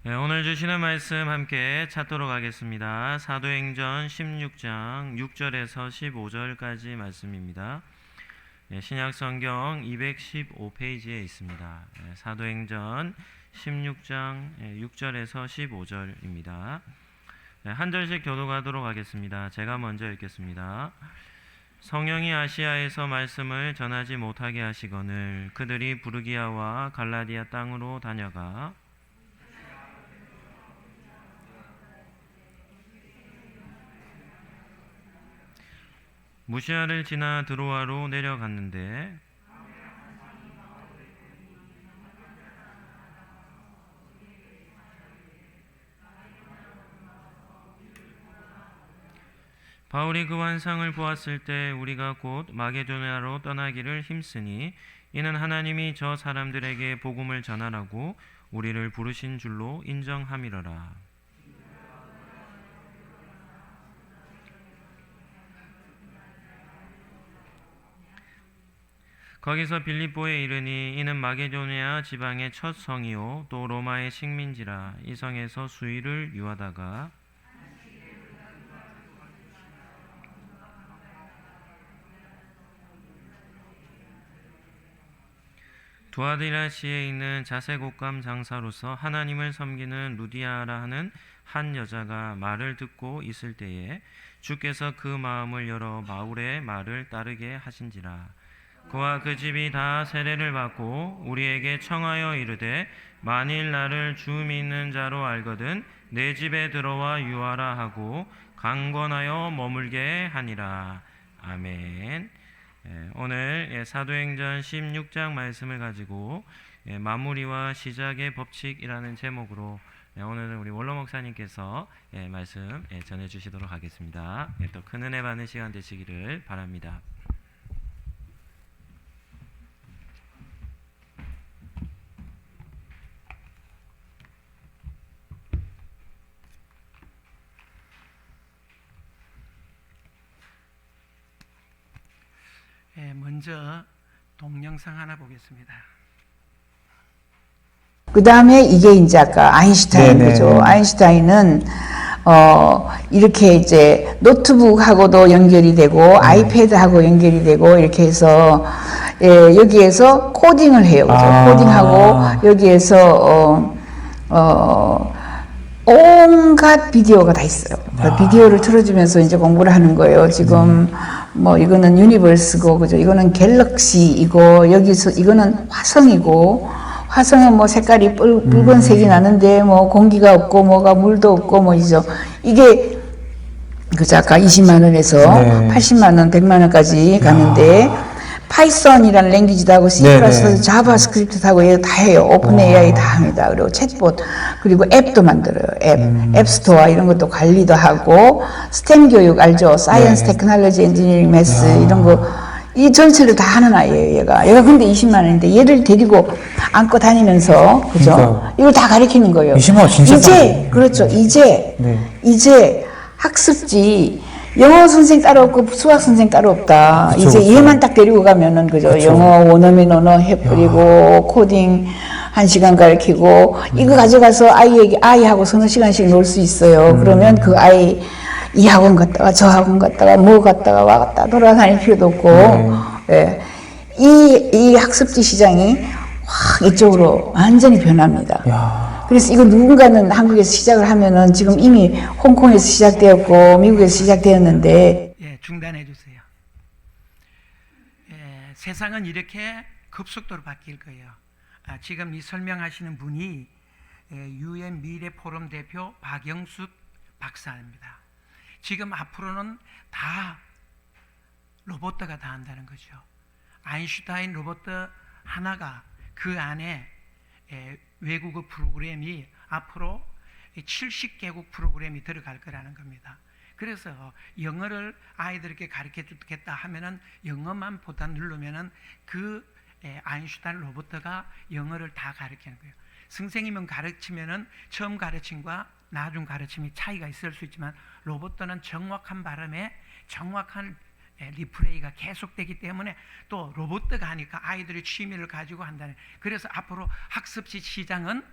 네, 오늘 주시는 말씀 함께 찾도록 하겠습니다. 사도행전 16장 6절에서 15절까지 말씀입니다. 네, 신약성경 215페이지에 있습니다. 네, 사도행전 16장 6절에서 15절입니다. 네, 한 절씩 교독하도록 하겠습니다. 제가 먼저 읽겠습니다. 성령이 아시아에서 말씀을 전하지 못하게 하시거늘 그들이 부르기아와 갈라디아 땅으로 다녀가 무시아를 지나 드로아로 내려갔는데 바울이 그 환상을 보았을 때 우리가 곧 마게도냐로 떠나기를 힘쓰니 이는 하나님이 저 사람들에게 복음을 전하라고 우리를 부르신 줄로 인정함이러라. 거기서 빌립보에 이르니 이는 마게도냐 지방의 첫 성이요 또 로마의 식민지라. 이 성에서 수일을 유하다가 두아디라시에 있는 자색옷감 장사로서 하나님을 섬기는 루디아라 하는 한 여자가 말을 듣고 있을 때에 주께서 그 마음을 열어 바울의 말을 따르게 하신지라. 그와 그 집이 다 세례를 받고 우리에게 청하여 이르되 만일 나를 주 믿는 자로 알거든 내 집에 들어와 유하라 하고 강권하여 머물게 하니라. 아멘. 오늘 사도행전 16장 말씀을 가지고 마무리와 시작의 법칙이라는 제목으로 오늘은 우리 원로 목사님께서 말씀 전해주시도록 하겠습니다. 또 큰 은혜 받는 시간 되시기를 바랍니다. 먼저 동영상 하나 보겠습니다. 그 다음에 이게 이제 아까 아인슈타인 네네. 그죠? 아인슈타인은 이렇게 이제 노트북하고도 연결이 되고 아이패드하고 연결이 되고 이렇게 해서 여기에서 코딩을 해요. 그죠? 코딩하고 여기에서 온갖 비디오가 다 있어요. 비디오를 틀어주면서 이제 공부를 하는 거예요. 지금 뭐 이거는 유니버스고 그죠? 이거는 갤럭시이고 여기서 이거는 화성이고 화성은 뭐 색깔이 붉은색이 나는데 뭐 공기가 없고 뭐가 물도 없고 뭐이죠. 이게 그죠? 아까 20만 원에서 80만 원, 100만 원까지 가는데 파이썬이라는 랭귀지도 하고 C++, 자바스크립트도 하고 이거 다 해요. 오픈 AI 다 합니다. 그리고 챗봇, 그리고 앱도 만들어요. 앱스토어 이런 것도 관리도 하고 스템 교육 알죠? 사이언스, 테크놀로지, 엔지니어링, 매스 이런 거 이 전체를 다 하는 아이예요. 얘가 근데 20만 원인데 얘를 데리고 안고 다니면서 그죠? 그러니까. 이걸 다 가르치는 거예요. 20만 원 진짜 이제 그렇죠. 이제 학습지 영어 선생 따로 없고 수학 선생 따로 없다. 그쵸, 이제 그쵸. 얘만 딱 데리고 가면은 그죠? 그쵸. 영어 원어민 언어 해버리고 코딩 1시간 가르치고 이거 가져가서 아이하고 서너 시간씩 놀 수 있어요. 그러면 그 아이 이 학원 갔다가 저 학원 갔다가 뭐 갔다가 왔다 돌아다닐 필요도 없고 이 학습지 시장이 확 이쪽으로 완전히 변합니다. 야. 그래서 이거 누군가는 한국에서 시작을 하면은 지금 이미 홍콩에서 시작되었고 미국에서 시작되었는데 중단해 주세요. 세상은 이렇게 급속도로 바뀔 거예요. 지금 이 설명하시는 분이 UN 미래 포럼 대표 박영숙 박사입니다. 지금 앞으로는 다 로봇가 다 한다는 거죠. 아인슈타인 로봇 하나가 그 안에 외국어 프로그램이 앞으로 70개국 프로그램이 들어갈 거라는 겁니다. 그래서 영어를 아이들에게 가르쳐 주겠다 하면은 영어만 보다 누르면은 그 아인슈타인 로봇가 영어를 다 가르치는 거예요. 선생님은 가르치면은 처음 가르침과 나중 가르침이 차이가 있을 수 있지만 로봇은 정확한 발음에 정확한 리플레이가 계속되기 때문에 또 로봇가 하니까 아이들의 취미를 가지고 한다는. 그래서 앞으로 학습지 시장은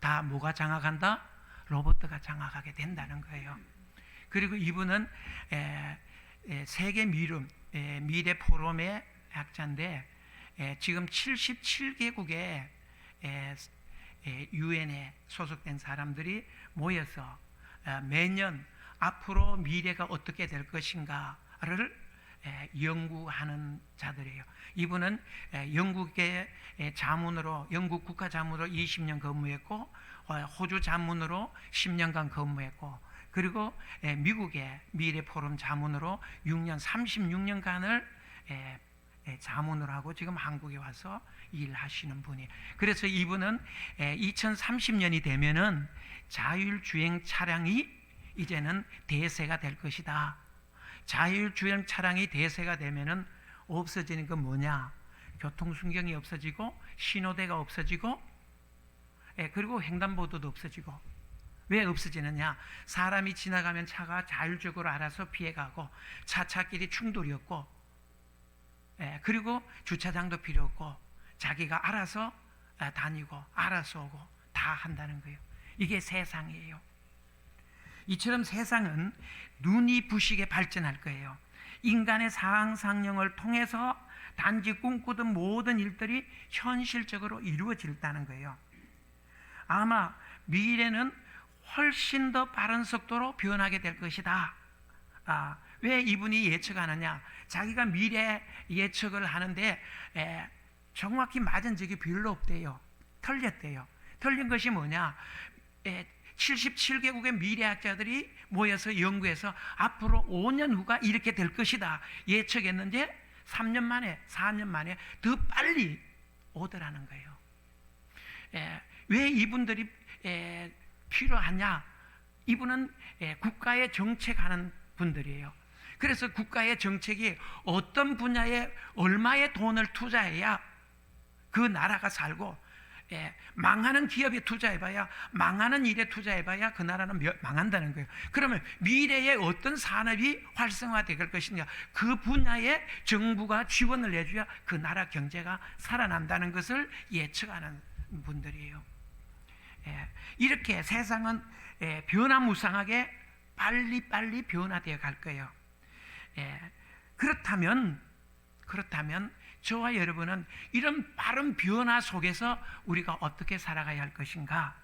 다 뭐가 장악한다? 로봇가 장악하게 된다는 거예요. 그리고 이분은 세계 미래 포럼의 학자인데 지금 77개국의 유엔에 소속된 사람들이 모여서 매년 앞으로 미래가 어떻게 될 것인가를 연구하는 자들이에요. 이분은 영국의 자문으로, 영국 국가 자문으로 20년 근무했고, 호주 자문으로 10년간 근무했고, 그리고 미국의 미래 포럼 자문으로 36년간을 자문을 하고 지금 한국에 와서 일하시는 분이에요. 그래서 이분은 2030년이 되면은 자율주행 차량이 이제는 대세가 될 것이다. 자율주행 차량이 대세가 되면은 없어지는 건 뭐냐? 교통순경이 없어지고 신호대가 없어지고 그리고 횡단보도도 없어지고. 왜 없어지느냐? 사람이 지나가면 차가 자율적으로 알아서 피해가고 차차끼리 충돌이 없고 그리고 주차장도 필요 없고 자기가 알아서 다니고 알아서 오고 다 한다는 거예요. 이게 세상이에요. 이처럼 세상은 눈이 부시게 발전할 거예요. 인간의 상상력을 통해서 단지 꿈꾸던 모든 일들이 현실적으로 이루어진다는 거예요. 아마 미래는 훨씬 더 빠른 속도로 변하게 될 것이다. 왜 이분이 예측하느냐? 자기가 미래 예측을 하는데 정확히 맞은 적이 별로 없대요. 틀렸대요. 틀린 것이 뭐냐? 77개국의 미래학자들이 모여서 연구해서 앞으로 5년 후가 이렇게 될 것이다 예측했는데 3년 만에 4년 만에 더 빨리 오더라는 거예요. 왜 이분들이 필요하냐? 이분은 국가의 정책하는 분들이에요. 그래서 국가의 정책이 어떤 분야에 얼마의 돈을 투자해야 그 나라가 살고 망하는 기업에 투자해봐야 망하는 일에 투자해봐야 그 나라는 망한다는 거예요. 그러면 미래에 어떤 산업이 활성화될 것이냐, 그 분야에 정부가 지원을 해줘야 그 나라 경제가 살아난다는 것을 예측하는 분들이에요. 이렇게 세상은 변화무쌍하게 빨리 변화되어 갈 거예요. 그렇다면 저와 여러분은 이런 빠른 변화 속에서 우리가 어떻게 살아가야 할 것인가?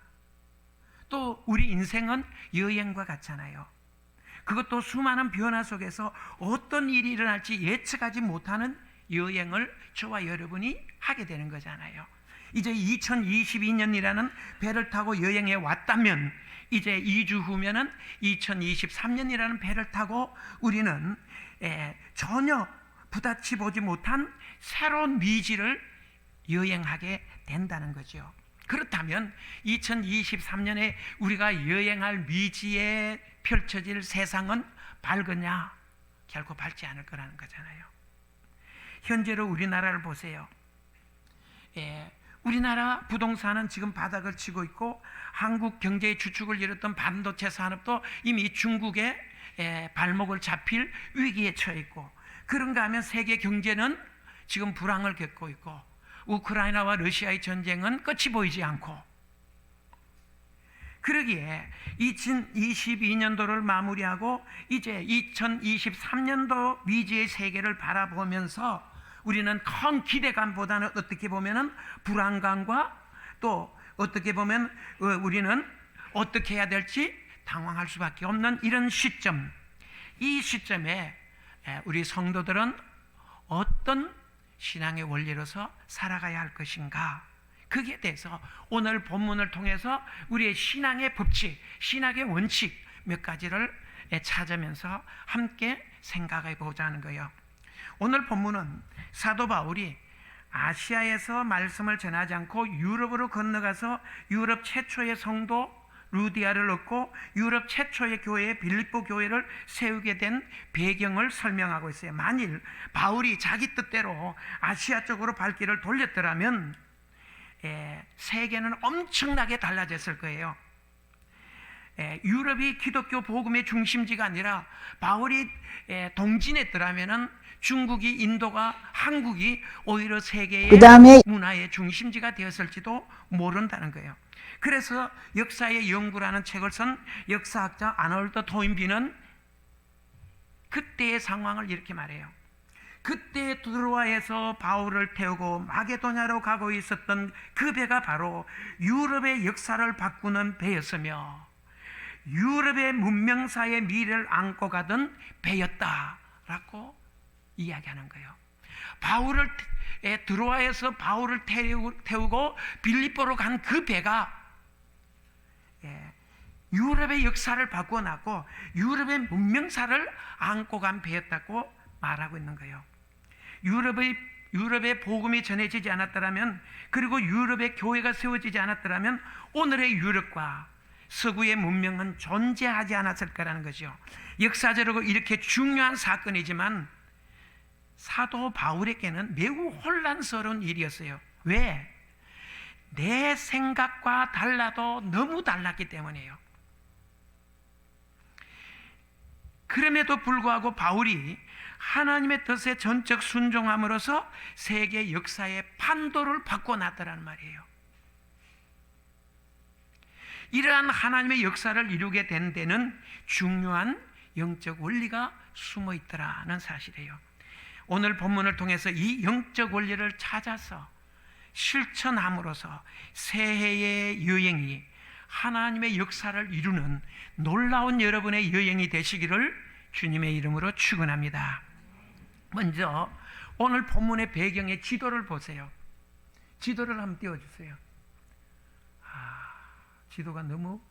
또 우리 인생은 여행과 같잖아요. 그것도 수많은 변화 속에서 어떤 일이 일어날지 예측하지 못하는 여행을 저와 여러분이 하게 되는 거잖아요. 이제 2022년이라는 배를 타고 여행해 왔다면 이제 2주 후면은 2023년이라는 배를 타고 우리는 전혀 부딪히 보지 못한 새로운 미지를 여행하게 된다는 거죠. 그렇다면 2023년에 우리가 여행할 미지에 펼쳐질 세상은 밝으냐? 결코 밝지 않을 거라는 거잖아요. 현재로 우리나라를 보세요. 우리나라 부동산은 지금 바닥을 치고 있고 한국 경제의 주축을 이뤘던 반도체 산업도 이미 중국의 발목을 잡힐 위기에 처해 있고, 그런가 하면 세계 경제는 지금 불황을 겪고 있고 우크라이나와 러시아의 전쟁은 끝이 보이지 않고, 그러기에 2022년도를 마무리하고 이제 2023년도 미지의 세계를 바라보면서 우리는 큰 기대감보다는 어떻게 보면은 불안감과 또 어떻게 보면 우리는 어떻게 해야 될지 당황할 수밖에 없는 이런 시점, 이 시점에 우리 성도들은 어떤 신앙의 원리로서 살아가야 할 것인가? 거기에 대해서 오늘 본문을 통해서 우리의 신앙의 법칙, 신앙의 원칙 몇 가지를 찾으면서 함께 생각해 보자는 거예요. 오늘 본문은 사도 바울이 아시아에서 말씀을 전하지 않고 유럽으로 건너가서 유럽 최초의 성도 루디아를 얻고 유럽 최초의 교회 빌립보 교회를 세우게 된 배경을 설명하고 있어요. 만일 바울이 자기 뜻대로 아시아 쪽으로 발길을 돌렸더라면 세계는 엄청나게 달라졌을 거예요. 유럽이 기독교 복음의 중심지가 아니라 바울이 동진했더라면은 중국이, 인도가, 한국이 오히려 세계의 그다음에 문화의 중심지가 되었을지도 모른다는 거예요. 그래서 역사의 연구라는 책을 쓴 역사학자 아놀드 토인비는 그때의 상황을 이렇게 말해요. 그때 드로아에서 바울을 태우고 마게도냐로 가고 있었던 그 배가 바로 유럽의 역사를 바꾸는 배였으며 유럽의 문명사의 미래를 안고 가던 배였다라고 이야기하는 거예요. 드로아에서 바울을 태우고 빌립보로 간 그 배가 유럽의 역사를 바꿔놨고 유럽의 문명사를 안고 간 배였다고 말하고 있는 거예요. 유럽의 복음이 전해지지 않았더라면, 그리고 유럽의 교회가 세워지지 않았더라면 오늘의 유럽과 서구의 문명은 존재하지 않았을 거라는 거죠. 역사적으로 이렇게 중요한 사건이지만 사도 바울에게는 매우 혼란스러운 일이었어요. 왜? 내 생각과 달라도 너무 달랐기 때문이에요. 그럼에도 불구하고 바울이 하나님의 뜻에 전적 순종함으로써 세계 역사의 판도를 바꿔놨다는 말이에요. 이러한 하나님의 역사를 이루게 된 데는 중요한 영적 원리가 숨어 있더라는 사실이에요. 오늘 본문을 통해서 이 영적 원리를 찾아서 실천함으로써 새해의 여행이 하나님의 역사를 이루는 놀라운 여러분의 여행이 되시기를 주님의 이름으로 축원합니다. 먼저 오늘 본문의 배경의 지도를 보세요. 지도를 한번 띄워주세요. 지도가 너무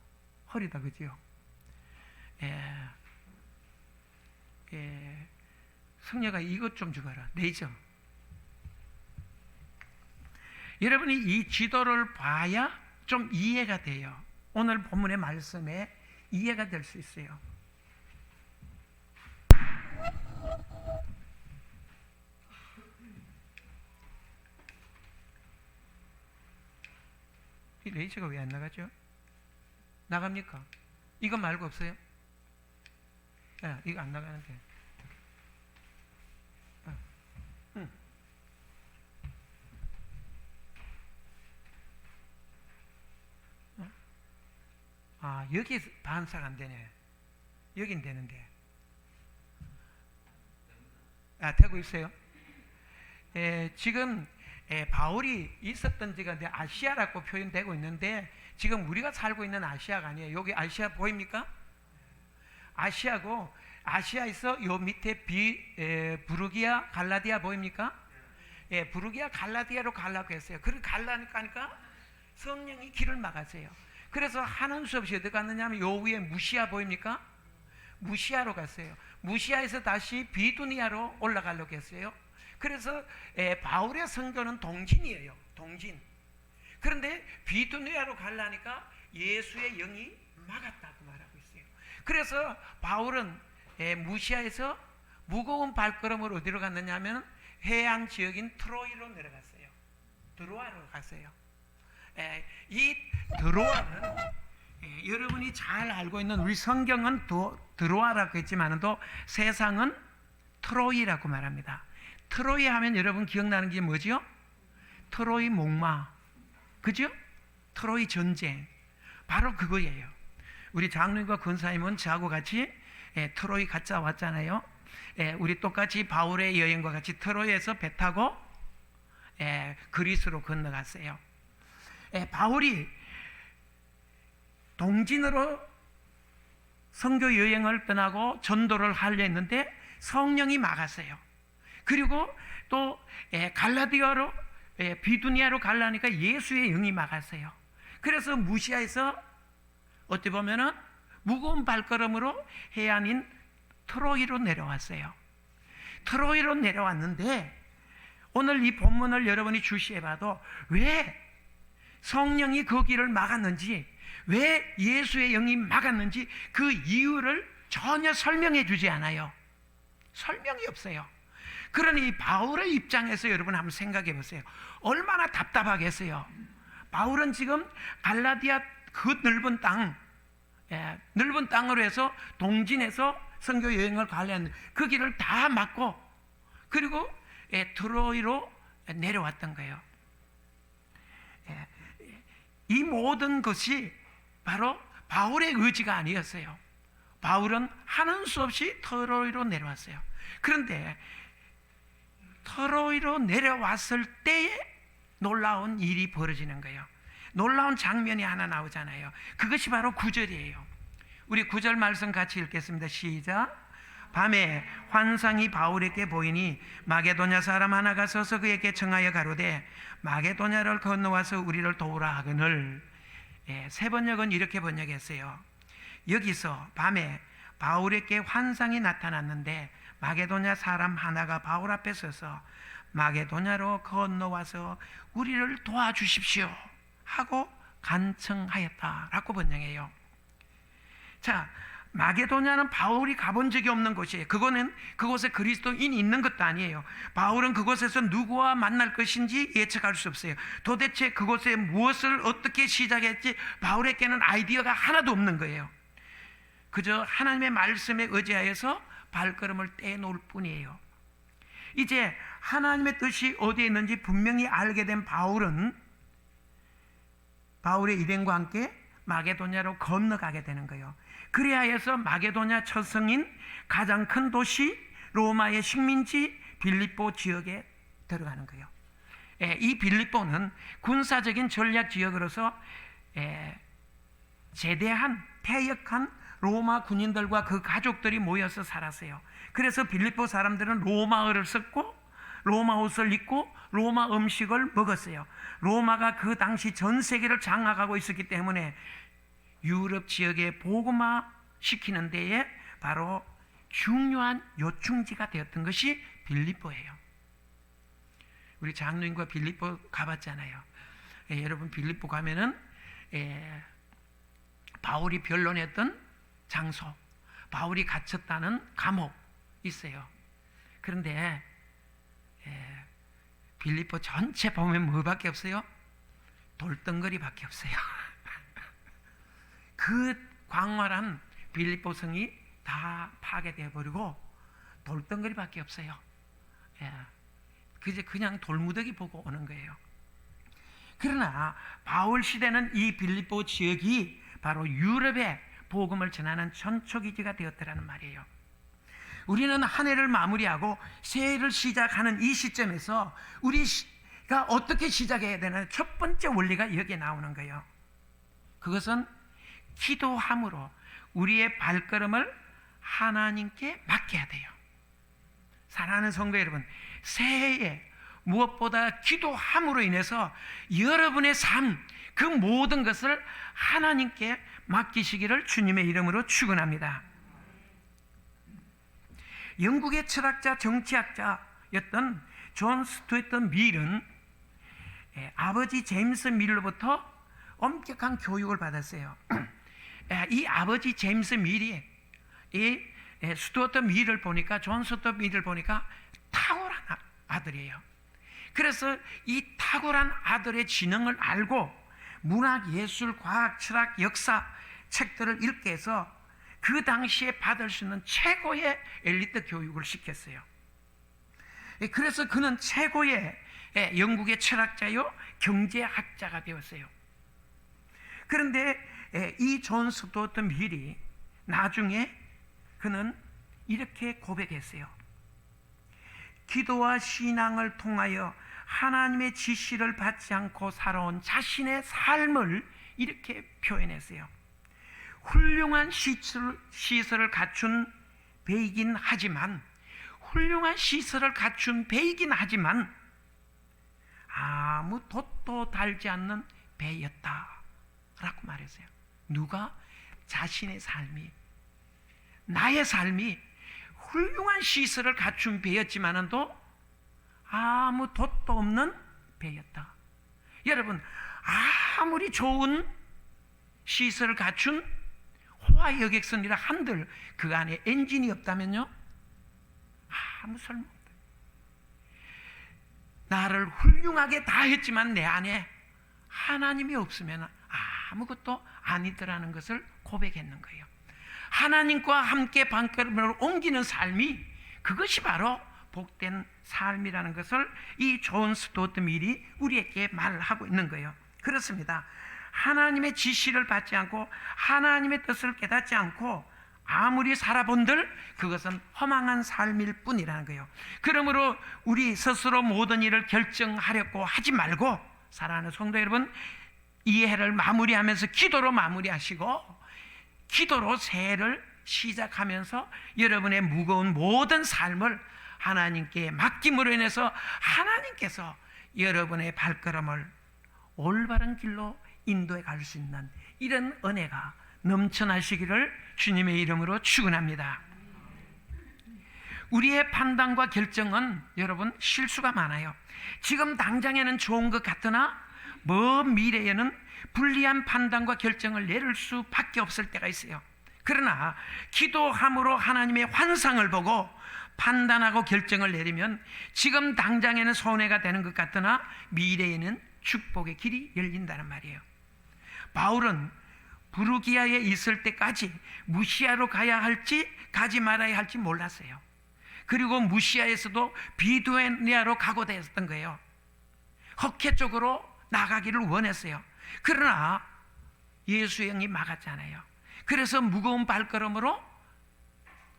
허리다, 그죠? 성녀가 이것 좀 주거라. 레이저. 여러분이 이 지도를 봐야 좀 이해가 돼요. 오늘 본문의 말씀에 이해가 될 수 있어요. 이 레이저가 왜 안 나가죠? 나갑니까? 이거 말고 없어요? 이거 안 나가는데. 여기 반사가 안 되네. 여긴 되는데. 되고 있어요. 지금 바울이 있었던 지가 아시아라고 표현되고 있는데 지금 우리가 살고 있는 아시아가 아니에요. 여기 아시아 보입니까? 아시아고, 아시아에서 요 밑에 부르기아, 갈라디아 보입니까? 부르기아, 갈라디아로 가려고 했어요. 그렇게 가려니까 성령이 길을 막았어요. 그래서 하는 수 없이 어디 갔느냐 하면 요 위에 무시아 보입니까? 무시아로 갔어요. 무시아에서 다시 비두니아로 올라가려고 했어요. 그래서 바울의 선교는 동진이에요. 동진. 그런데 비두니아로 가려니까 예수의 영이 막았다고 말하고 있어요. 그래서 바울은 무시아에서 무거운 발걸음으로 어디로 갔느냐 하면 해안 지역인 트로이로 내려갔어요. 드로아로 갔어요. 이 드로아는 여러분이 잘 알고 있는, 우리 성경은 드로아라고 했지만도 세상은 트로이라고 말합니다. 트로이 하면 여러분 기억나는 게 뭐죠? 트로이 목마, 그죠? 트로이 전쟁, 바로 그거예요. 우리 장로님과 권사님은 저하고 같이 트로이 갔다 왔잖아요. 우리 똑같이 바울의 여행과 같이 트로이에서 배 타고 그리스로 건너갔어요. 바울이 동진으로 선교 여행을 떠나고 전도를 하려 했는데 성령이 막았어요. 그리고 또 갈라디아로, 비두니아로 가려니까 예수의 영이 막았어요. 그래서 무시아에서 어떻게 보면은 무거운 발걸음으로 해안인 트로이로 내려왔어요. 트로이로 내려왔는데 오늘 이 본문을 여러분이 주시해봐도 왜 성령이 그 길을 막았는지, 왜 예수의 영이 막았는지 그 이유를 전혀 설명해 주지 않아요. 설명이 없어요. 그러니 바울의 입장에서 여러분 한번 생각해 보세요. 얼마나 답답하겠어요. 바울은 지금 갈라디아 그 넓은 땅, 넓은 땅으로 해서 동진에서 선교 여행을 가려는 그 길을 다 막고 그리고 트로이로 내려왔던 거예요. 이 모든 것이 바로 바울의 의지가 아니었어요. 바울은 하는 수 없이 트로이로 내려왔어요. 그런데 트로이로 내려왔을 때에 놀라운 일이 벌어지는 거예요. 놀라운 장면이 하나 나오잖아요. 그것이 바로 9절이에요. 우리 9절 말씀 같이 읽겠습니다. 시작. 밤에 환상이 바울에게 보이니 마게도냐 사람 하나가 서서 그에게 청하여 가로되 마게도냐를 건너와서 우리를 도우라 하거늘. 세 번역은 이렇게 번역했어요. 여기서 밤에 바울에게 환상이 나타났는데 마게도냐 사람 하나가 바울 앞에 서서 마게도냐로 건너와서 우리를 도와주십시오 하고 간청하였다라고 번역해요. 자, 마게도냐는 바울이 가본 적이 없는 곳이에요. 그곳에 그리스도인이 있는 것도 아니에요. 바울은 그곳에서 누구와 만날 것인지 예측할 수 없어요. 도대체 그곳에 무엇을 어떻게 시작했지 바울에게는 아이디어가 하나도 없는 거예요. 그저 하나님의 말씀에 의지하여서 발걸음을 떼놓을 뿐이에요. 이제 하나님의 뜻이 어디에 있는지 분명히 알게 된 바울은 바울의 일행과 함께 마게도냐로 건너가게 되는 거예요. 그래야 해서 마게도냐 첫 성인 가장 큰 도시 로마의 식민지 빌립보 지역에 들어가는 거예요. 이 빌립보는 군사적인 전략 지역으로서 제대한 퇴역한 로마 군인들과 그 가족들이 모여서 살았어요. 그래서 빌립보 사람들은 로마어를 썼고 로마 옷을 입고 로마 음식을 먹었어요. 로마가 그 당시 전 세계를 장악하고 있었기 때문에 유럽 지역에 복음화 시키는 데에 바로 중요한 요충지가 되었던 것이 빌립보예요. 우리 장로님과 빌립보 가봤잖아요. 여러분 빌립보 가면은 바울이 변론했던 장소, 바울이 갇혔다는 감옥 있어요. 그런데 빌립보 전체 보면 뭐밖에 없어요? 돌덩거리밖에 없어요. 그 광활한 빌립보 성이 다 파괴되어 버리고 돌덩거리밖에 없어요. 그냥 돌무더기 보고 오는 거예요. 그러나 바울 시대는 이 빌립보 지역이 바로 유럽의 복음을 전하는 전초기지가 되었더라는 말이에요. 우리는 한 해를 마무리하고 새해를 시작하는 이 시점에서 우리가 어떻게 시작해야 되나 첫 번째 원리가 여기에 나오는 거예요. 그것은 기도함으로 우리의 발걸음을 하나님께 맡겨야 돼요. 사랑하는 성도 여러분, 새해에 무엇보다 기도함으로 인해서 여러분의 삶, 그 모든 것을 하나님께 맡기시기를 주님의 이름으로 축원합니다. 영국의 철학자, 정치학자였던 존 스튜어트 밀은 아버지 제임스 밀로부터 엄격한 교육을 받았어요. 이 아버지 제임스 밀이 이 스튜어트 밀을 보니까 존 스튜어트 밀을 보니까 탁월한 아들이에요. 그래서 이 탁월한 아들의 지능을 알고 문학, 예술, 과학, 철학, 역사 책들을 읽게 해서 그 당시에 받을 수 있는 최고의 엘리트 교육을 시켰어요. 그래서 그는 최고의 영국의 철학자요 경제학자가 되었어요. 그런데 이 존 스튜어트 밀이 나중에 그는 이렇게 고백했어요. 기도와 신앙을 통하여 하나님의 지시를 받지 않고 살아온 자신의 삶을 이렇게 표현했어요. 훌륭한 시설을 갖춘 배이긴 하지만 아무 돛도 달지 않는 배였다 라고 말했어요. 누가? 자신의 삶이, 나의 삶이 훌륭한 시설을 갖춘 배였지만도 아무 돛도 없는 배였다. 여러분, 아무리 좋은 시설을 갖춘 호화 여객선이라 한들 그 안에 엔진이 없다면요, 아무 소용없다. 나를 훌륭하게 다 했지만 내 안에 하나님이 없으면 아무것도 아니더라는 것을 고백했는 거예요. 하나님과 함께 발걸음을 옮기는 삶이, 그것이 바로 복된 삶이라는 것을 이 존 스튜어트 밀이 우리에게 말하고 있는 거예요. 그렇습니다. 하나님의 지시를 받지 않고 하나님의 뜻을 깨닫지 않고 아무리 살아본들 그것은 허망한 삶일 뿐이라는 거예요. 그러므로 우리 스스로 모든 일을 결정하려고 하지 말고, 사랑하는 성도 여러분, 이 해를 마무리하면서 기도로 마무리하시고 기도로 새해를 시작하면서 여러분의 무거운 모든 삶을 하나님께 맡김으로 인해서 하나님께서 여러분의 발걸음을 올바른 길로 인도해 갈 수 있는 이런 은혜가 넘쳐나시기를 주님의 이름으로 축원합니다. 우리의 판단과 결정은 여러분 실수가 많아요. 지금 당장에는 좋은 것 같으나 먼 미래에는 불리한 판단과 결정을 내릴 수밖에 없을 때가 있어요. 그러나 기도함으로 하나님의 환상을 보고 판단하고 결정을 내리면 지금 당장에는 손해가 되는 것 같으나 미래에는 축복의 길이 열린다는 말이에요. 바울은 부르기아에 있을 때까지 무시아로 가야 할지 가지 말아야 할지 몰랐어요. 그리고 무시아에서도 비두니아로 가고 되었던 거예요. 흑해 쪽으로 나가기를 원했어요. 그러나 예수의 영이 막았잖아요. 그래서 무거운 발걸음으로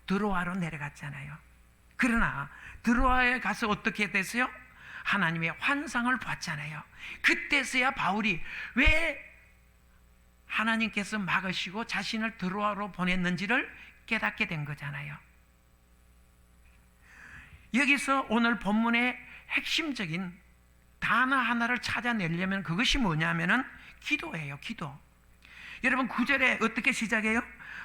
드로아로 내려갔잖아요. 그러나 드로아에 가서 어떻게 됐어요? 하나님의 환상을 봤잖아요. 그때서야 바울이 왜 하나님께서 막으시고 자신을 드로아로 보냈는지를 깨닫게 된 거잖아요. 여기서 오늘 본문의 핵심적인 단어 하나를 찾아내려면 그것이 뭐냐면은 기도예요. 기도. 여러분 9절에 어떻게 시작해요?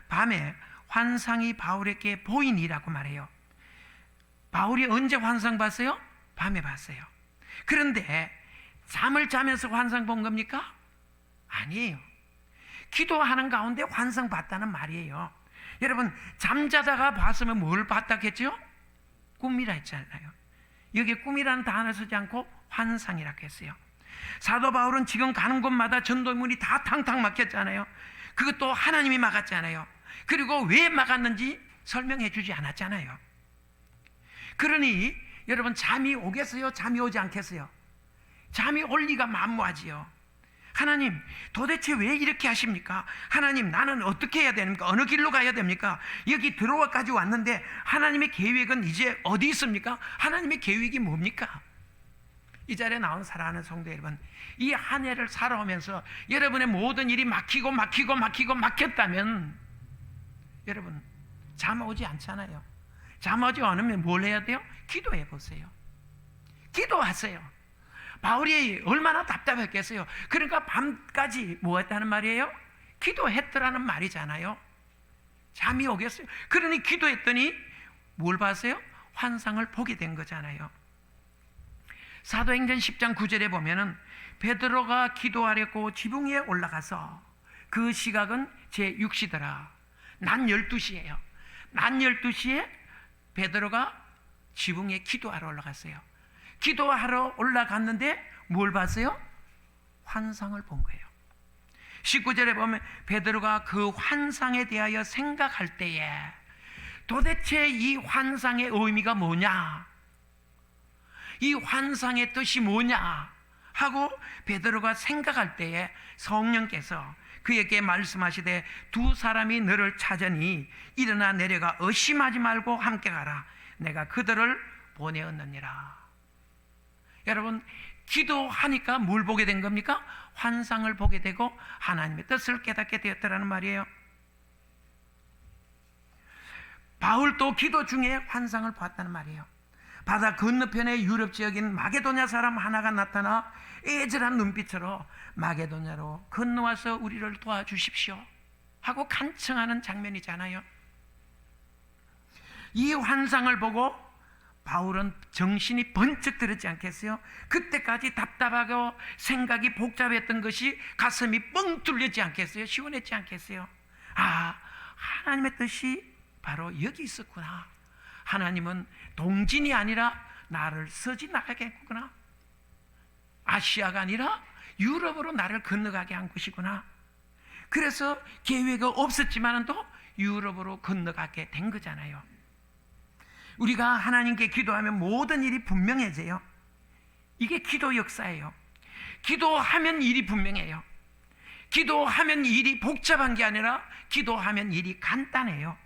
밤에 환상이 바울에게 보이니라고 말해요. 바울이 언제 환상 봤어요? 밤에 봤어요. 그런데 잠을 자면서 환상 본 겁니까? 아니에요. 기도하는 가운데 환상 봤다는 말이에요. 여러분 잠자다가 봤으면 뭘 봤다 했죠? 꿈이라 했잖아요. 여기 꿈이라는 단어 쓰지 않고 환상이라고 했어요. 사도 바울은 지금 가는 곳마다 전도문이 다 탕탕 막혔잖아요. 그것도 하나님이 막았잖아요. 그리고 왜 막았는지 설명해 주지 않았잖아요. 그러니 여러분 잠이 오겠어요? 잠이 오지 않겠어요? 잠이 올 리가 만무하지요. 하나님 도대체 왜 이렇게 하십니까? 하나님 나는 어떻게 해야 됩니까? 어느 길로 가야 됩니까? 여기 드로아까지 왔는데 하나님의 계획은 이제 어디 있습니까? 하나님의 계획이 뭡니까? 이 자리에 나온 사랑하는 성도 여러분, 이 한 해를 살아오면서 여러분의 모든 일이 막혔다면 여러분 잠 오지 않잖아요. 잠 오지 않으면 뭘 해야 돼요? 기도해 보세요. 기도하세요. 바울이 얼마나 답답했겠어요. 그러니까 밤까지 뭐 했다는 말이에요? 기도했더라는 말이잖아요. 잠이 오겠어요. 그러니 기도했더니 뭘 봤어요? 환상을 보게 된 거잖아요. 사도행전 10장 9절에 보면은 베드로가 기도하려고 지붕 위에 올라가서 그 시각은 제6시더라. 낮 12시예요. 낮 12시에 베드로가 지붕 위에 기도하러 올라갔어요. 기도하러 올라갔는데 뭘 봤어요? 환상을 본 거예요. 19절에 보면 베드로가 그 환상에 대하여 생각할 때에 도대체 이 환상의 의미가 뭐냐? 이 환상의 뜻이 뭐냐? 하고 베드로가 생각할 때에 성령께서 그에게 말씀하시되 두 사람이 너를 찾으니 일어나 내려가 의심하지 말고 함께 가라. 내가 그들을 보내었느니라. 여러분 기도하니까 뭘 보게 된 겁니까? 환상을 보게 되고 하나님의 뜻을 깨닫게 되었다는 말이에요. 바울도 기도 중에 환상을 봤다는 말이에요. 바다 건너편의 유럽 지역인 마게도냐 사람 하나가 나타나 애절한 눈빛으로 마게도냐로 건너와서 우리를 도와주십시오 하고 간청하는 장면이잖아요. 이 환상을 보고 바울은 정신이 번쩍 들었지 않겠어요? 그때까지 답답하고 생각이 복잡했던 것이 가슴이 뻥 뚫렸지 않겠어요? 시원했지 않겠어요? 아, 하나님의 뜻이 바로 여기 있었구나. 하나님은 동진이 아니라 나를 서지나가게 했구나. 아시아가 아니라 유럽으로 나를 건너가게 한 것이구나. 그래서 계획이 없었지만은 또 유럽으로 건너가게 된 거잖아요. 우리가 하나님께 기도하면 모든 일이 분명해져요. 이게 기도 역사예요. 기도하면 일이 분명해요. 기도하면 일이 복잡한 게 아니라 기도하면 일이 간단해요.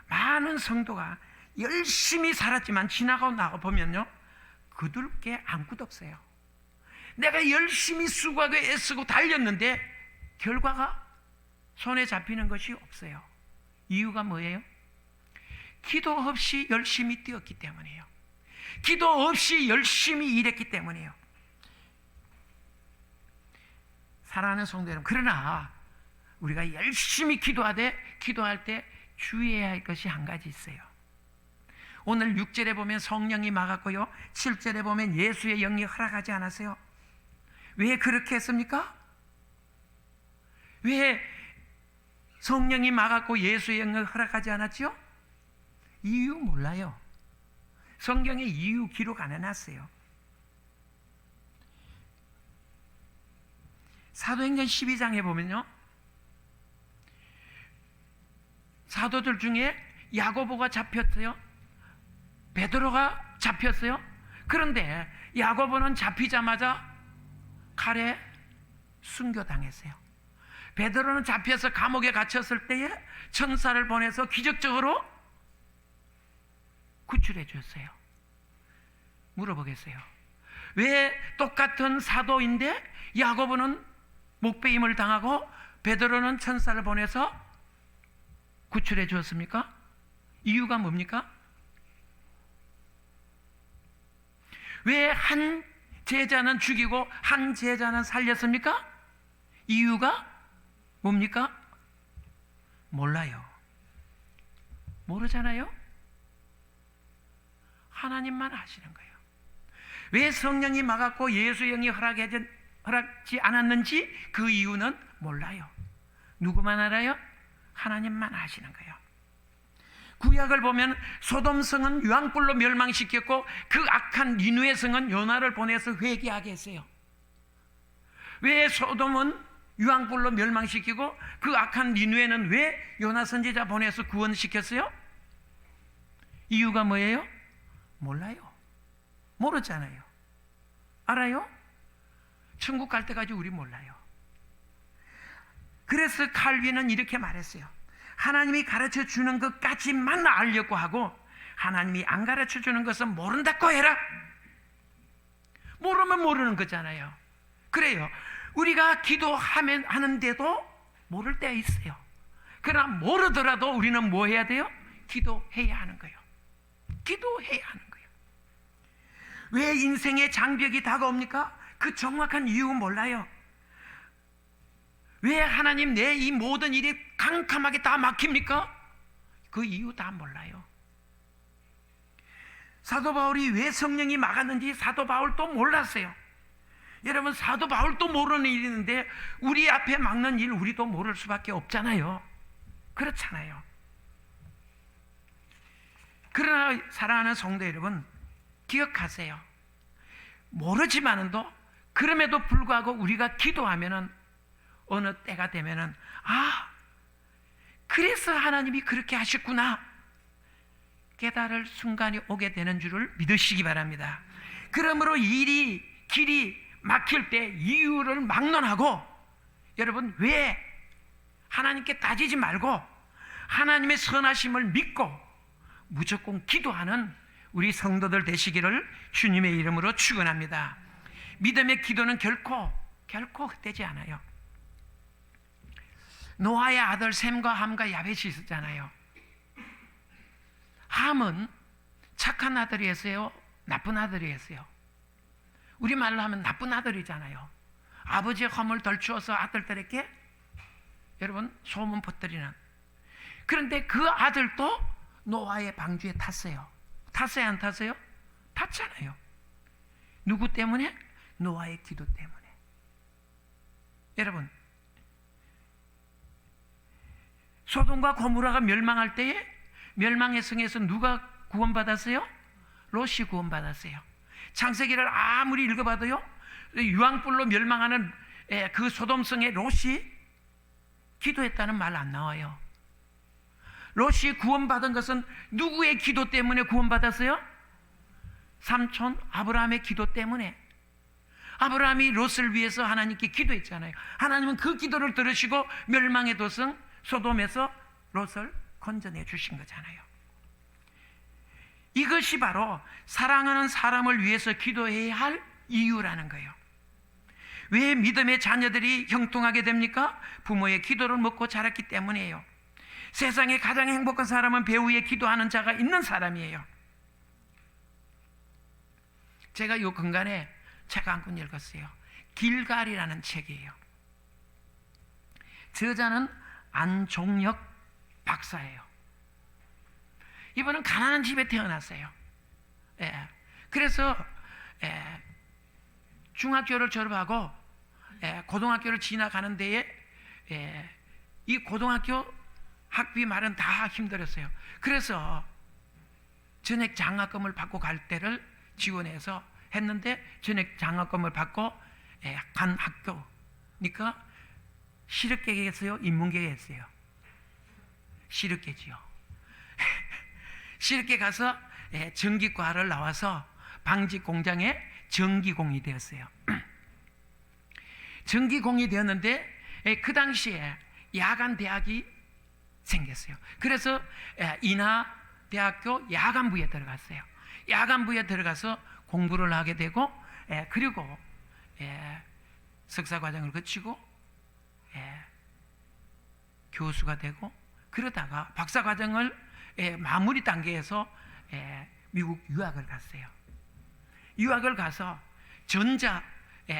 많은 성도가 열심히 살았지만 지나가고 나가 보면요, 거둘 게 아무것도 없어요. 내가 열심히 수고하고 애쓰고 달렸는데 결과가 손에 잡히는 것이 없어요. 이유가 뭐예요? 기도 없이 열심히 뛰었기 때문이에요. 기도 없이 열심히 일했기 때문이에요. 사랑하는 성도 여러분, 그러나 우리가 열심히 기도할 때 주의해야 할 것이 한 가지 있어요. 오늘 6절에 보면 성령이 막았고요, 7절에 보면 예수의 영이 허락하지 않았어요. 왜 그렇게 했습니까? 왜 성령이 막았고 예수의 영이 허락하지 않았죠? 이유 몰라요. 성경에 이유 기록 안 해놨어요. 사도행전 12장에 보면요, 사도들 중에 야고보가 잡혔어요. 베드로가 잡혔어요. 그런데 야고보는 잡히자마자 칼에 순교당했어요. 베드로는 잡혀서 감옥에 갇혔을 때에 천사를 보내서 기적적으로 구출해 줬어요. 물어보겠어요. 왜 똑같은 사도인데 야고보는 목배임을 당하고 베드로는 천사를 보내서 구출해 주었습니까? 이유가 뭡니까? 왜 한 제자는 죽이고 한 제자는 살렸습니까? 이유가 뭡니까? 몰라요. 모르잖아요? 하나님만 아시는 거예요. 왜 성령이 막았고 예수의 영이 허락지 않았는지 그 이유는 몰라요. 누구만 알아요? 하나님만 아시는 거예요. 구약을 보면 소돔성은 유황불로 멸망시켰고 그 악한 니느웨 성은 요나를 보내서 회개하게 했어요. 왜 소돔은 유황불로 멸망시키고 그 악한 니느웨는 왜 요나 선지자 보내서 구원시켰어요? 이유가 뭐예요? 몰라요. 모르잖아요. 알아요? 천국 갈 때까지 우리 몰라요. 그래서 칼빈은 이렇게 말했어요. 하나님이 가르쳐 주는 것까지만 알려고 하고 하나님이 안 가르쳐 주는 것은 모른다고 해라. 모르면 모르는 거잖아요. 그래요. 우리가 기도하는데도 모를 때가 있어요. 그러나 모르더라도 우리는 뭐 해야 돼요? 기도해야 하는 거예요. 기도해야 하는 거예요. 왜 인생의 장벽이 다가옵니까? 그 정확한 이유는 몰라요. 왜 하나님 내 이 모든 일이 캄캄하게 다 막힙니까? 그 이유 다 몰라요. 사도 바울이 왜 성령이 막았는지 사도 바울도 몰랐어요. 여러분, 사도 바울도 모르는 일이 있는데 우리 앞에 막는 일 우리도 모를 수밖에 없잖아요. 그렇잖아요. 그러나 사랑하는 성도 여러분, 기억하세요. 모르지만도 그럼에도 불구하고 우리가 기도하면은 어느 때가 되면은 그래서 하나님이 그렇게 하셨구나 깨달을 순간이 오게 되는 줄을 믿으시기 바랍니다. 그러므로 길이 막힐 때 이유를 막론하고 여러분, 왜 하나님께 따지지 말고 하나님의 선하심을 믿고 무조건 기도하는 우리 성도들 되시기를 주님의 이름으로 축원합니다. 믿음의 기도는 결코 헛되지 않아요. 노아의 아들 셈과 함과 야벳이 있었잖아요. 함은 착한 아들이었어요? 나쁜 아들이었어요? 우리말로 하면 나쁜 아들이잖아요. 아버지의 허물 덜 주어서 아들들에게 여러분 소문 퍼뜨리는. 그런데 그 아들도 노아의 방주에 탔어요. 탔어요, 안 탔어요? 탔잖아요. 누구 때문에? 노아의 기도 때문에. 여러분, 소돔과 고모라가 멸망할 때에 멸망의 성에서 누가 구원받았어요? 롯이 구원받았어요. 창세기를 아무리 읽어봐도요, 유황불로 멸망하는 그 소돔성의 롯이 기도했다는 말 안 나와요. 롯이 구원받은 것은 누구의 기도 때문에 구원받았어요? 삼촌 아브라함의 기도 때문에. 아브라함이 롯을 위해서 하나님께 기도했잖아요. 하나님은 그 기도를 들으시고 멸망의 도성 소돔에서 롯을 건져내 주신 거잖아요. 이것이 바로 사랑하는 사람을 위해서 기도해야 할 이유라는 거예요. 왜 믿음의 자녀들이 형통하게 됩니까? 부모의 기도를 먹고 자랐기 때문이에요. 세상에 가장 행복한 사람은 배우 위에 기도하는 자가 있는 사람이에요. 제가 요 근간에 책 한 권 읽었어요. 길갈이라는 책이에요. 저자는 안종혁 박사예요. 이분은 가난한 집에 태어났어요. 예. 그래서 중학교를 졸업하고 고등학교를 지나가는 데에 이 고등학교 학비 마련 다 힘들었어요. 그래서 전액 장학금을 받고 갈 때를 지원해서 했는데 전액 장학금을 받고 간 학교니까 시륵계겠어요? 인문계겠어요? 시륵계지요. 시륵계 가서 전기과를 나와서 방직 공장에 전기공이 되었어요. 전기공이 되었는데 그 당시에 야간 대학이 생겼어요. 그래서 인하대학교 야간부에 들어갔어요. 야간부에 들어가서 공부를 하게 되고 그리고 석사과정을 거치고 교수가 되고 그러다가 박사과정을 마무리 단계에서 미국 유학을 갔어요. 유학을 가서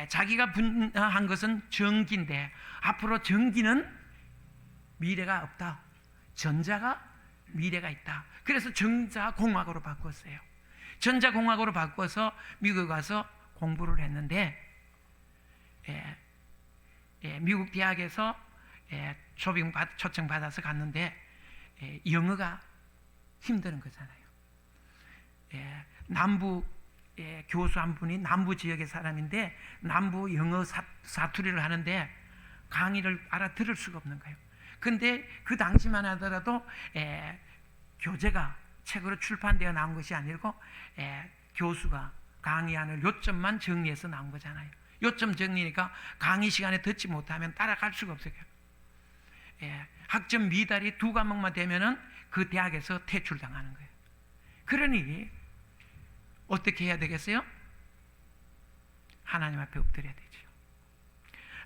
자기가 분야한 것은 전기인데 앞으로 전기는 미래가 없다. 전자가 미래가 있다. 그래서 전자공학으로 바꿨어요. 전자공학으로 바꿔서 미국에 가서 공부를 했는데 미국 대학에서 초청 받아서 갔는데 영어가 힘드는 거잖아요. 남부 교수 한 분이 남부 지역의 사람인데 남부 영어 사투리를 하는데 강의를 알아들을 수가 없는 거예요. 근데 그 당시만 하더라도 교재가 책으로 출판되어 나온 것이 아니고 교수가 강의안을 요점만 정리해서 나온 거잖아요. 요점 정리니까 강의 시간에 듣지 못하면 따라갈 수가 없어요. 학점 미달이 2과목만 되면은 그 대학에서 퇴출당하는 거예요. 그러니 어떻게 해야 되겠어요? 하나님 앞에 엎드려야 되죠.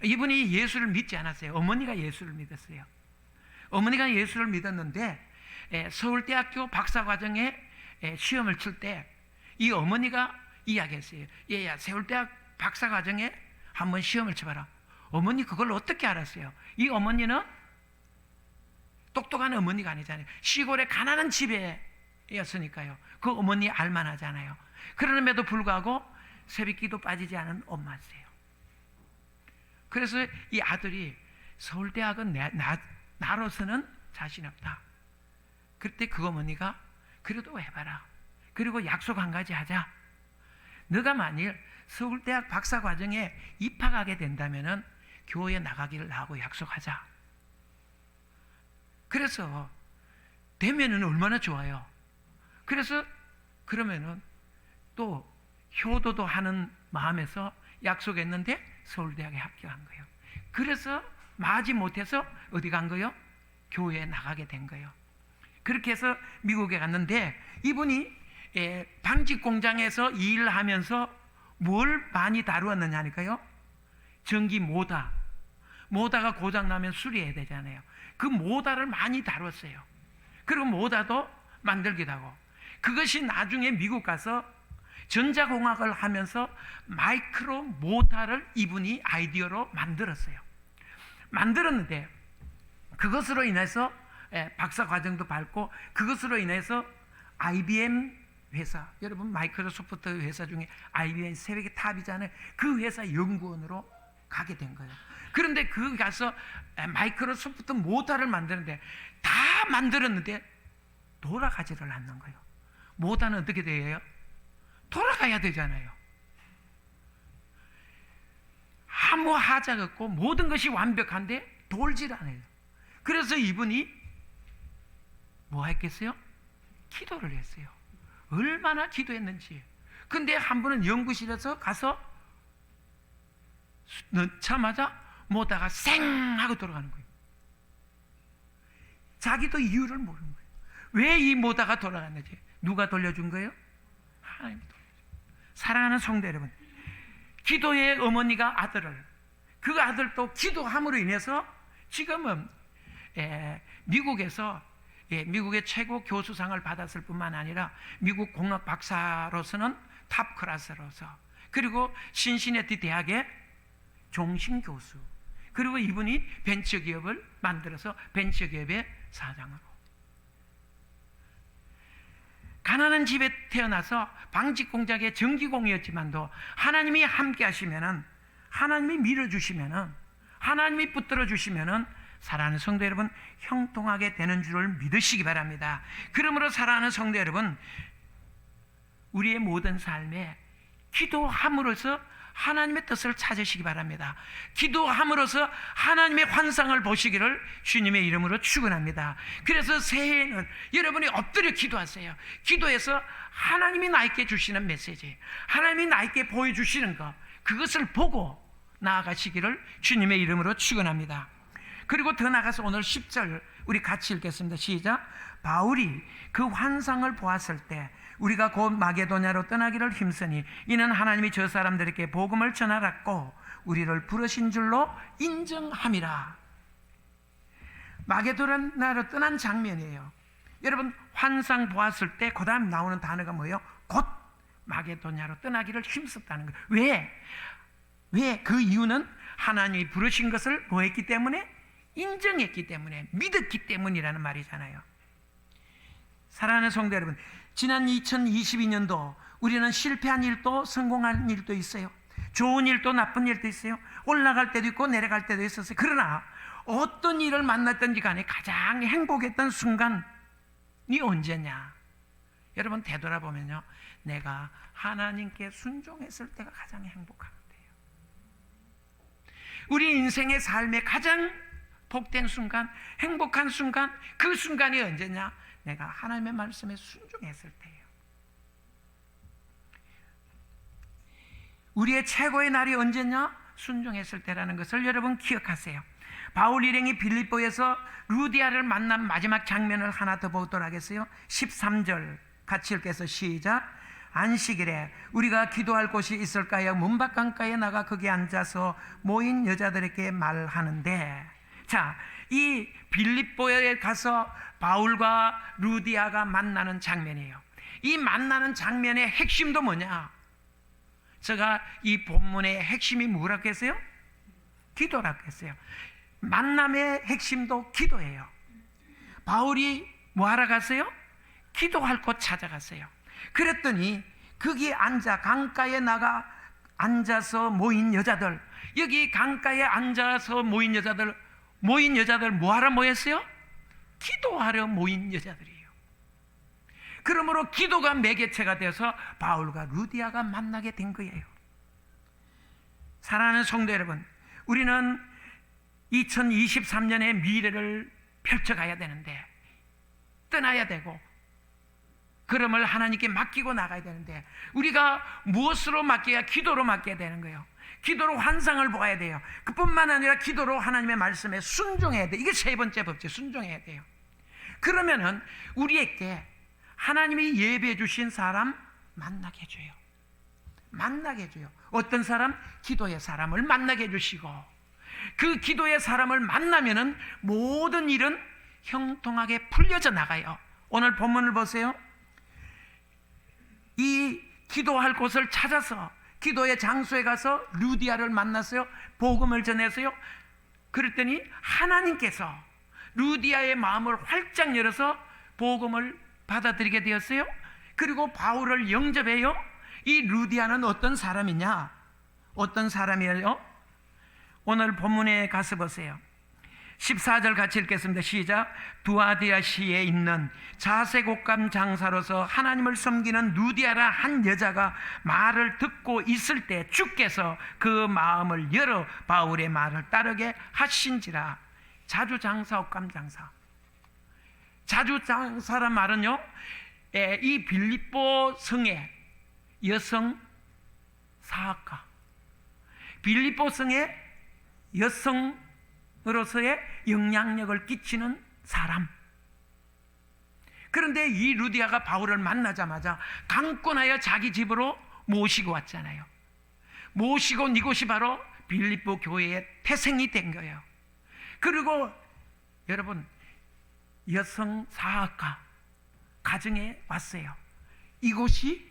이분이 예수를 믿지 않았어요. 어머니가 예수를 믿었어요. 어머니가 예수를 믿었는데 서울대학교 박사과정에 시험을 칠 때 이 어머니가 이야기했어요. 얘야, 서울대학 박사과정에 한번 시험을 쳐봐라. 어머니 그걸 어떻게 알았어요? 이 어머니는 똑똑한 어머니가 아니잖아요. 시골에 가난한 집에였으니까요. 그 어머니 알만하잖아요. 그럼에도 불구하고 새벽기도 빠지지 않은 엄마세요. 그래서 이 아들이 서울대학은 나로서는 자신 없다. 그때 그 어머니가 그래도 해봐라. 그리고 약속 한 가지 하자. 너가 만일 서울대학 박사과정에 입학하게 된다면은 교회에 나가기를 나하고 약속하자. 그래서 되면은 얼마나 좋아요. 그래서 그러면은 또 효도도 하는 마음에서 약속했는데 서울대학에 합격한 거예요. 그래서 마지 못해서 어디 간 거예요? 교회에 나가게 된 거예요. 그렇게 해서 미국에 갔는데 이분이 방직 공장에서 일을 하면서 뭘 많이 다루었느냐니까요. 전기 모다가 고장나면 수리해야 되잖아요. 그 모다를 많이 다뤘어요. 그리고 모다도 만들기도 하고 그것이 나중에 미국 가서 전자공학을 하면서 마이크로 모터를 이분이 아이디어로 만들었어요. 만들었는데 그것으로 인해서 박사과정도 밟고 그것으로 인해서 IBM 회사, 여러분 마이크로소프트 회사 중에 IBM 세계 탑이잖아요. 그 회사 연구원으로 가게 된 거예요. 그런데 그 가서 마이크로소프트 모터를 만드는데 다 만들었는데 돌아가지를 않는 거예요. 모터는 어떻게 돼요? 돌아가야 되잖아요. 아무 하자가 없고 모든 것이 완벽한데 돌질 않아요. 그래서 이분이 뭐 했겠어요? 기도를 했어요. 얼마나 기도했는지. 근데 한 분은 연구실에서 가서 넣자마자 모다가 쌩 하고 돌아가는 거예요. 자기도 이유를 모르는 거예요. 왜 이 모다가 돌아갔는지. 누가 돌려준 거예요? 하나님이 돌려준 거예요. 사랑하는 성도 여러분, 기도의 어머니가 아들을, 그 아들도 기도함으로 인해서 지금은 미국에서 미국의 최고 교수상을 받았을 뿐만 아니라 미국 공학 박사로서는 탑 클래스로서, 그리고 신시내티 대학의 종신 교수, 그리고 이분이 벤처기업을 만들어서 벤처기업의 사장으로. 가난한 집에 태어나서 방직공작의 전기공이었지만도 하나님이 함께 하시면은, 하나님이 밀어주시면은, 하나님이 붙들어 주시면은 사랑하는 성도 여러분, 형통하게 되는 줄을 믿으시기 바랍니다. 그러므로 사랑하는 성도 여러분, 우리의 모든 삶에 기도함으로써 하나님의 뜻을 찾으시기 바랍니다. 기도함으로써 하나님의 환상을 보시기를 주님의 이름으로 축원합니다. 그래서 새해에는 여러분이 엎드려 기도하세요. 기도해서 하나님이 나에게 주시는 메시지, 하나님이 나에게 보여주시는 것, 그것을 보고 나아가시기를 주님의 이름으로 축원합니다. 그리고 더 나가서 오늘 10절 우리 같이 읽겠습니다. 시작. 바울이 그 환상을 보았을 때 우리가 곧 마게도냐로 떠나기를 힘쓰니 이는 하나님이 저 사람들에게 복음을 전하라고 우리를 부르신 줄로 인정함이라. 마게도냐로 떠난 장면이에요. 여러분, 환상 보았을 때 그 다음 나오는 단어가 뭐예요? 곧 마게도냐로 떠나기를 힘썼다는 거예요. 왜? 그 이유는 하나님이 부르신 것을 뭐 했기 때문에? 인정했기 때문에, 믿었기 때문이라는 말이잖아요. 사랑하는 성도 여러분, 지난 2022년도 우리는 실패한 일도 성공한 일도 있어요. 좋은 일도 나쁜 일도 있어요. 올라갈 때도 있고 내려갈 때도 있었어요. 그러나 어떤 일을 만났든지 간에 가장 행복했던 순간이 언제냐? 여러분, 되돌아보면요, 내가 하나님께 순종했을 때가 가장 행복한 때예요. 우리 인생의 삶의 가장 복된 순간, 행복한 순간, 그 순간이 언제냐? 내가 하나님의 말씀에 순종했을 때예요. 우리의 최고의 날이 언제냐? 순종했을 때라는 것을 여러분 기억하세요. 바울 일행이 빌립보에서 루디아를 만난 마지막 장면을 하나 더 보도록 하겠어요. 13절 같이 읽겠습니다. 시작. 안식일에 우리가 기도할 곳이 있을까요? 문밖 강가에 나가 거기 앉아서 모인 여자들에게 말하는데, 자, 이 빌립보에 가서 바울과 루디아가 만나는 장면이에요. 이 만나는 장면의 핵심도 뭐냐? 제가 이 본문의 핵심이 뭐라고 했어요? 기도라고 했어요. 만남의 핵심도 기도예요. 바울이 뭐 하러 갔어요? 기도할 곳 찾아갔어요. 그랬더니 거기 앉아, 강가에 나가 앉아서 모인 여자들, 여기 강가에 앉아서 모인 여자들 뭐 하러 모였어요? 기도하러 모인 여자들이에요. 그러므로 기도가 매개체가 되어서 바울과 루디아가 만나게 된 거예요. 사랑하는 성도 여러분, 우리는 2023년의 미래를 펼쳐가야 되는데, 떠나야 되고 그럼을 하나님께 맡기고 나가야 되는데, 우리가 무엇으로 맡겨야? 기도로 맡겨야 되는 거예요. 기도로 환상을 보아야 돼요. 그뿐만 아니라 기도로 하나님의 말씀에 순종해야 돼요. 이게 세 번째 법칙, 순종해야 돼요. 그러면은 우리에게 하나님이 예배해 주신 사람 만나게 해줘요. 만나게 해줘요. 어떤 사람? 기도의 사람을 만나게 해주시고, 그 기도의 사람을 만나면은 모든 일은 형통하게 풀려져 나가요. 오늘 본문을 보세요. 이 기도할 곳을 찾아서 기도의 장소에 가서 루디아를 만났어요. 복음을 전했어요. 그랬더니 하나님께서 루디아의 마음을 활짝 열어서 복음을 받아들이게 되었어요. 그리고 바울을 영접해요. 이 루디아는 어떤 사람이냐? 어떤 사람이에요? 오늘 본문에 가서 보세요. 14절 같이 읽겠습니다. 시작. 두아디아시에 있는 자색옷감 장사로서 하나님을 섬기는 루디아라 한 여자가 말을 듣고 있을 때 주께서 그 마음을 열어 바울의 말을 따르게 하신지라. 자주장사, 옷감장사. 자주장사란 말은요, 이 빌립보 성의 여성 사학가, 빌립보 성의 여성으로서의 영향력을 끼치는 사람. 그런데 이 루디아가 바울을 만나자마자 강권하여 자기 집으로 모시고 왔잖아요. 모시고 온 이곳이 바로 빌립보 교회의 태생이 된 거예요. 그리고 여러분, 여성 사학가 가정에 왔어요. 이곳이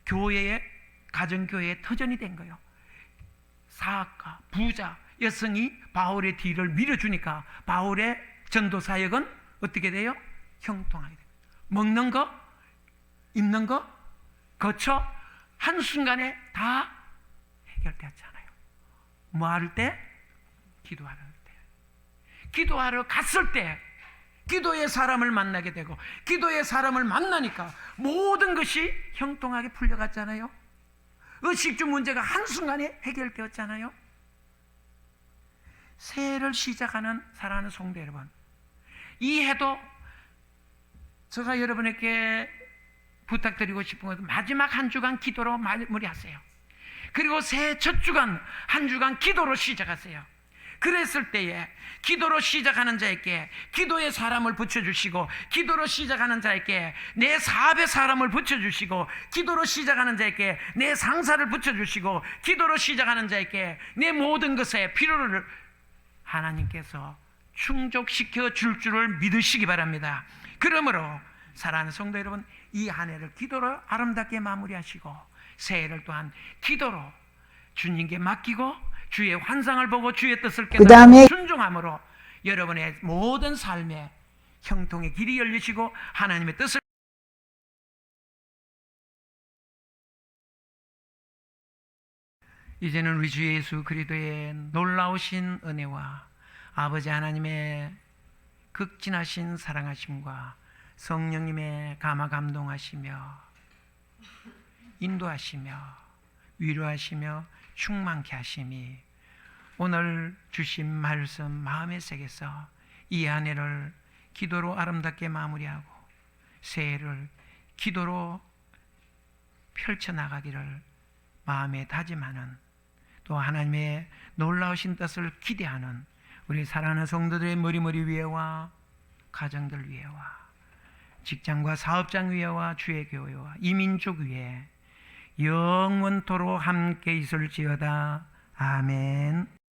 교회의 가정교회의 터전이 된 거예요. 사학가, 부자, 여성이 바울의 뒤를 밀어주니까 바울의 전도 사역은 어떻게 돼요? 형통하게 돼요. 먹는 거, 입는 거, 거쳐 한순간에 다 해결되었잖아요. 뭐 할 때? 기도하러 갈 때. 기도하러 갔을 때 기도의 사람을 만나게 되고, 기도의 사람을 만나니까 모든 것이 형통하게 풀려갔잖아요. 의식주 문제가 한순간에 해결되었잖아요. 새해를 시작하는 사랑하는 성도 여러분, 이 해도 제가 여러분에게 부탁드리고 싶은 것은 마지막 한 주간 기도로 마무리하세요. 그리고 새해 첫 주간, 한 주간 기도로 시작하세요. 그랬을 때에 기도로 시작하는 자에게 기도의 사람을 붙여주시고, 기도로 시작하는 자에게 내 사업의 사람을 붙여주시고, 기도로 시작하는 자에게 내 상사를 붙여주시고, 기도로 시작하는 자에게 내 모든 것의 필요를 하나님께서 충족시켜 줄 줄을 믿으시기 바랍니다. 그러므로 사랑하는 성도 여러분, 이 한 해를 기도로 아름답게 마무리하시고, 새해를 또한 기도로 주님께 맡기고, 주의 환상을 보고 주의 뜻을 깨달고 순종함으로 여러분의 모든 삶에 형통의 길이 열리시고 하나님의 뜻을 이제는 우리 주 예수 그리스도의 놀라우신 은혜와 아버지 하나님의 극진하신 사랑하심과 성령님의 감화 감동하시며 인도하시며 위로하시며 충만케 하심이 오늘 주신 말씀 마음의 색에서 이 한 해를 기도로 아름답게 마무리하고 새해를 기도로 펼쳐나가기를 마음에 다짐하는, 또 하나님의 놀라우신 뜻을 기대하는 우리 사랑하는 성도들의 머리머리 위에와 가정들 위에와 직장과 사업장 위에와 주의 교회와 이민족 위에 영원토록 함께 있을지어다. 아멘.